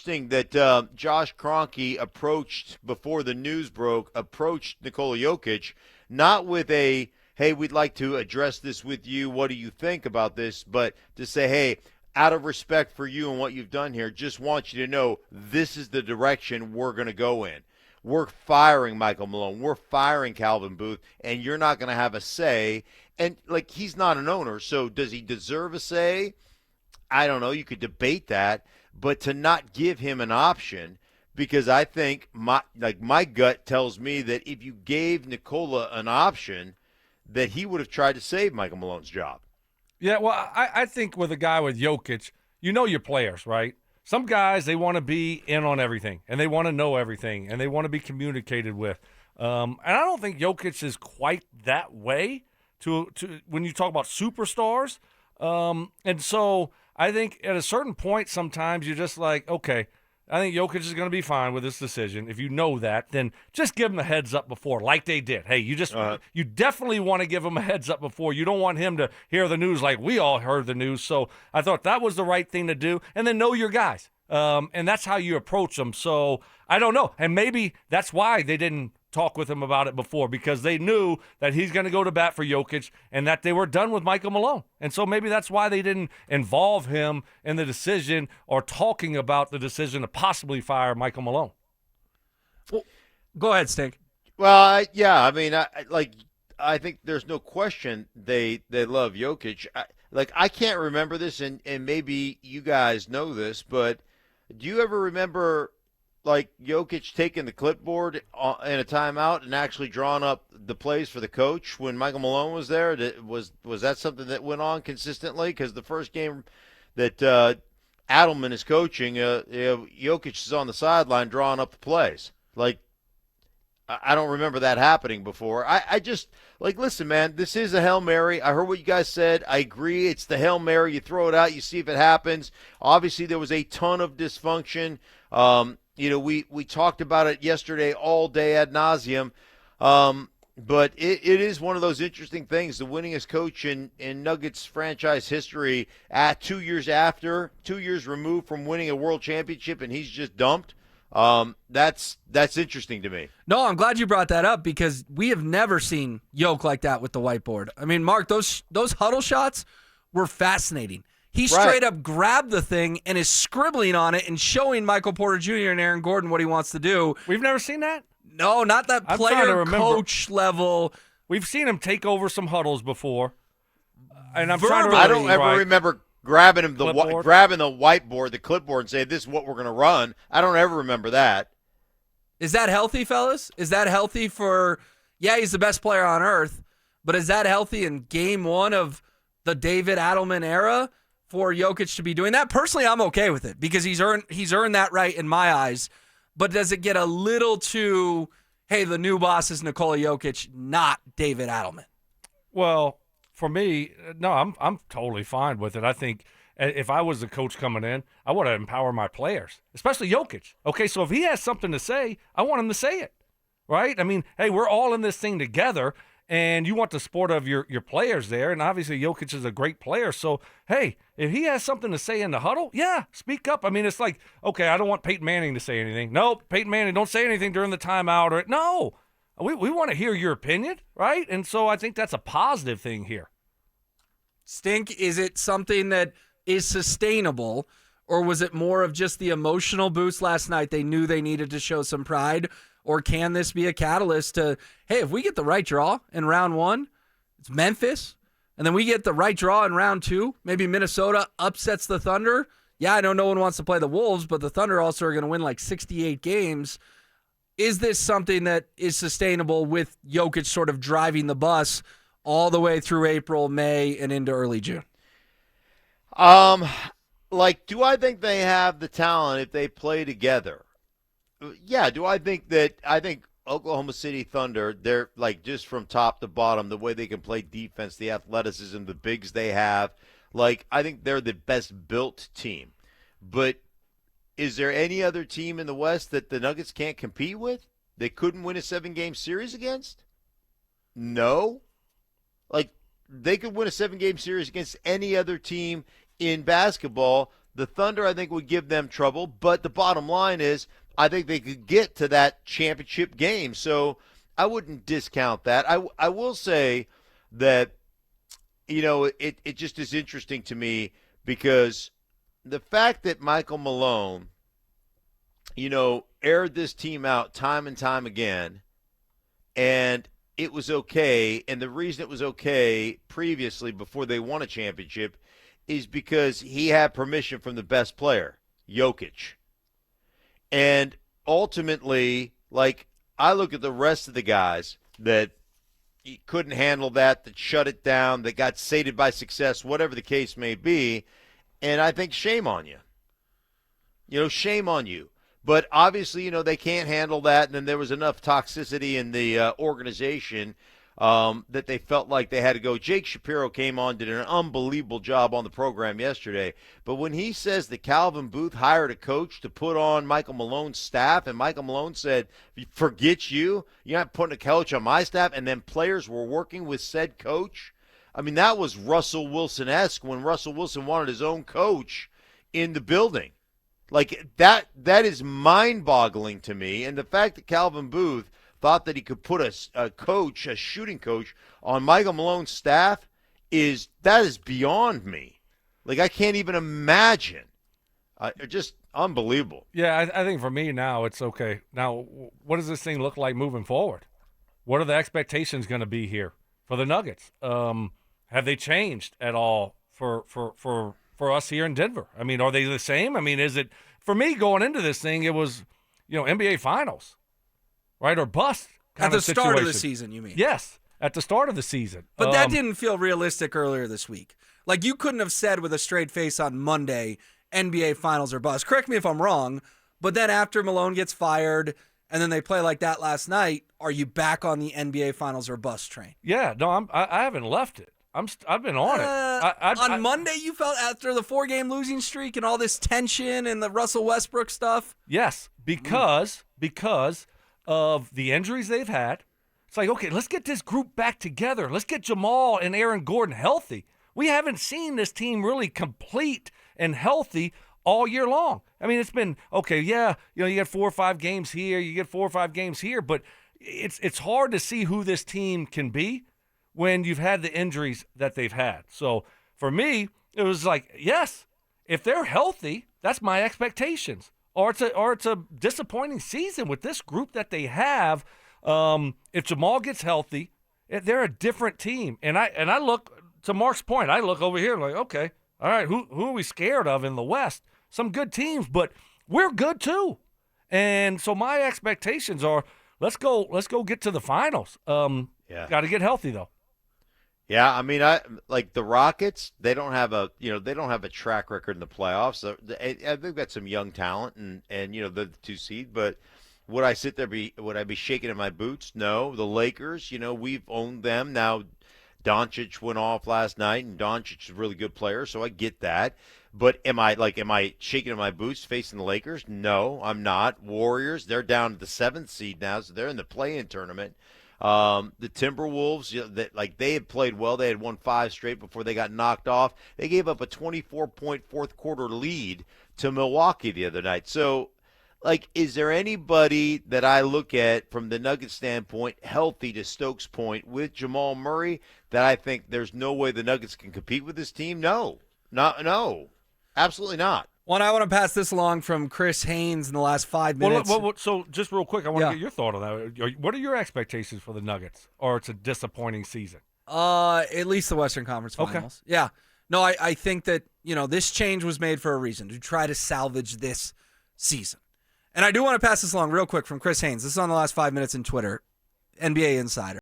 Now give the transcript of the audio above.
Interesting that Josh Kroenke approached before the news broke, approached Nikola Jokic, not with a "Hey, we'd like to address this with you. What do you think about this?" but to say, "Hey, out of respect for you and what you've done here, just want you to know this is the direction we're going to go in. We're firing Michael Malone. We're firing Calvin Booth, and you're not going to have a say." And like he's not an owner, so does he deserve a say? I don't know. You could debate that, but to not give him an option, because I think my gut tells me that if you gave Nicola an option, that he would have tried to save Michael Malone's job. Yeah, well, I think with a guy with Jokic, you know your players, right? Some guys, they want to be in on everything, and they want to know everything, and they want to be communicated with. And I don't think Jokic is quite that way to when you talk about superstars. And so I think at a certain point, sometimes you're just like, okay, I think Jokic is going to be fine with this decision. If you know that, then just give him a heads up before, like they did. Hey, you definitely want to give him a heads up before. You don't want him to hear the news like we all heard the news. So I thought that was the right thing to do. And then know your guys. And that's how you approach them. So I don't know. And maybe that's why they didn't talk with him about it before, because they knew that he's going to go to bat for Jokic and that they were done with Michael Malone. And so maybe that's why they didn't involve him in the decision or talking about the decision to possibly fire Michael Malone. Well, go ahead, Stink. Well, yeah, I mean, I think there's no question they love Jokic. I can't remember this, and maybe you guys know this, but do you ever remember like Jokic taking the clipboard in a timeout and actually drawing up the plays for the coach when Michael Malone was there? Was that something that went on consistently? Because the first game that Adelman is coaching, Jokic is on the sideline drawing up the plays. Like, I don't remember that happening before. I just, like, listen, man, this is a Hail Mary. I heard what you guys said. I agree. It's the Hail Mary. You throw it out, you see if it happens. Obviously, there was a ton of dysfunction. We talked about it yesterday all day ad nauseum. But it is one of those interesting things. The winningest coach in Nuggets franchise history at 2 years after, 2 years removed from winning a world championship, and he's just dumped. That's interesting to me. No, I'm glad you brought that up because we have never seen Yoke like that with the whiteboard. I mean, Mark, those huddle shots were fascinating. He straight up grabbed the thing and is scribbling on it and showing Michael Porter Jr. and Aaron Gordon what he wants to do. We've never seen that? No, not that player coach level. We've seen him take over some huddles before. And I'm Verbally, trying to I don't ever remember grabbing the whiteboard, the clipboard, and saying, "This is what we're going to run." I don't ever remember that. Is that healthy, fellas? Is that healthy for? Yeah, he's the best player on earth, but is that healthy in game one of the David Adelman era for Jokic to be doing that? Personally, I'm okay with it because he's earned that right in my eyes. But does it get a little too? Hey, the new boss is Nikola Jokic, not David Adelman. Well, for me, no, I'm totally fine with it. I think if I was the coach coming in, I want to empower my players, especially Jokic. Okay, so if he has something to say, I want him to say it, right? I mean, hey, we're all in this thing together, and you want the support of your players there, and obviously Jokic is a great player. So, hey, if he has something to say in the huddle, yeah, speak up. I mean, it's like, okay, I don't want Peyton Manning to say anything. Nope, Peyton Manning, don't say anything during the timeout. No. We want to hear your opinion, right? And so I think that's a positive thing here. Stink, is it something that is sustainable, or was it more of just the emotional boost last night? They knew they needed to show some pride, or can this be a catalyst to, hey, if we get the right draw in round one, it's Memphis, and then we get the right draw in round two, maybe Minnesota upsets the Thunder. Yeah, I know no one wants to play the Wolves, but the Thunder also are going to win like 68 games. Is this something that is sustainable with Jokic sort of driving the bus all the way through April, May, and into early June? Do I think they have the talent if they play together? Yeah. I think Oklahoma City Thunder, they're like just from top to bottom, the way they can play defense, the athleticism, the bigs they have. Like, I think they're the best built team. But is there any other team in the West that the Nuggets can't compete with? They couldn't win a 7-game series against? No. Like, they could win a 7-game series against any other team in basketball. The Thunder, I think, would give them trouble. But the bottom line is, I think they could get to that championship game. So I wouldn't discount that. I will say that, it just is interesting to me because the fact that Michael Malone, aired this team out time and time again, and it was okay. And the reason it was okay previously, before they won a championship, is because he had permission from the best player, Jokic. And ultimately, I look at the rest of the guys that couldn't handle that shut it down, that got sated by success, whatever the case may be, and I think shame on you. Shame on you. But obviously, they can't handle that, and then there was enough toxicity in the organization that they felt like they had to go. Jake Shapiro came on, did an unbelievable job on the program yesterday. But when he says that Calvin Booth hired a coach to put on Michael Malone's staff, and Michael Malone said, forget you, you're not putting a coach on my staff, and then players were working with said coach, I mean, that was Russell Wilson-esque when Russell Wilson wanted his own coach in the building. That is mind-boggling to me. And the fact that Calvin Booth thought that he could put a shooting coach, on Michael Malone's staff is beyond me. I can't even imagine. Just unbelievable. Yeah, I think for me now it's okay. Now, what does this thing look like moving forward? What are the expectations going to be here for the Nuggets? Have they changed at all for us here in Denver? I mean, are they the same? I mean, is it, for me going into this thing, it was, NBA Finals, right? Or bust kind at of the start of the situation. season, you mean? Yes, at the start of the season. But that didn't feel realistic earlier this week. You couldn't have said with a straight face on Monday, NBA Finals or bust. Correct me if I'm wrong, but then after Malone gets fired and then they play like that last night, are you back on the NBA Finals or bust train? Yeah, no, I haven't left it. I've been on it. On Monday, you felt after the 4-game losing streak and all this tension and the Russell Westbrook stuff? Yes, because of the injuries they've had. It's like, okay, let's get this group back together. Let's get Jamal and Aaron Gordon healthy. We haven't seen this team really complete and healthy all year long. I mean, it's been, okay, yeah, you get 4 or 5 games here, you get 4 or 5 games here, but it's hard to see who this team can be when you've had the injuries that they've had. So for me, it was like, yes, if they're healthy, that's my expectations. Or it's a disappointing season with this group that they have. If Jamal gets healthy, they're a different team. And I look, to Mark's point, I look over here like, okay, all right, who are we scared of in the West? Some good teams, but we're good too. And so my expectations are, let's go get to the finals. Got to get healthy though. Yeah, I mean, I like the Rockets. They don't have a track record in the playoffs. So they've got some young talent, and they're the 2 seed. But would I be shaking in my boots? No. The Lakers, we've owned them. Now, Doncic went off last night, and Doncic is a really good player, so I get that. But am I shaking in my boots facing the Lakers? No, I'm not. Warriors, they're down to the 7th seed now, so they're in the play-in tournament. The Timberwolves, they had played well. They had won 5 straight before they got knocked off. They gave up a 24-point fourth quarter lead to Milwaukee the other night. So, is there anybody that I look at from the Nuggets standpoint, healthy to Stokes' point, with Jamal Murray, that I think there's no way the Nuggets can compete with this team? No, absolutely not. Well, I want to pass this along from Chris Haynes in the last 5 minutes. Well, so just real quick, I want to get your thought on that. What are your expectations for the Nuggets? Or it's a disappointing season? At least the Western Conference Finals. Okay. Yeah. No, I think that, this change was made for a reason, to try to salvage this season. And I do want to pass this along real quick from Chris Haynes. This is on the last 5 minutes in Twitter, NBA Insider.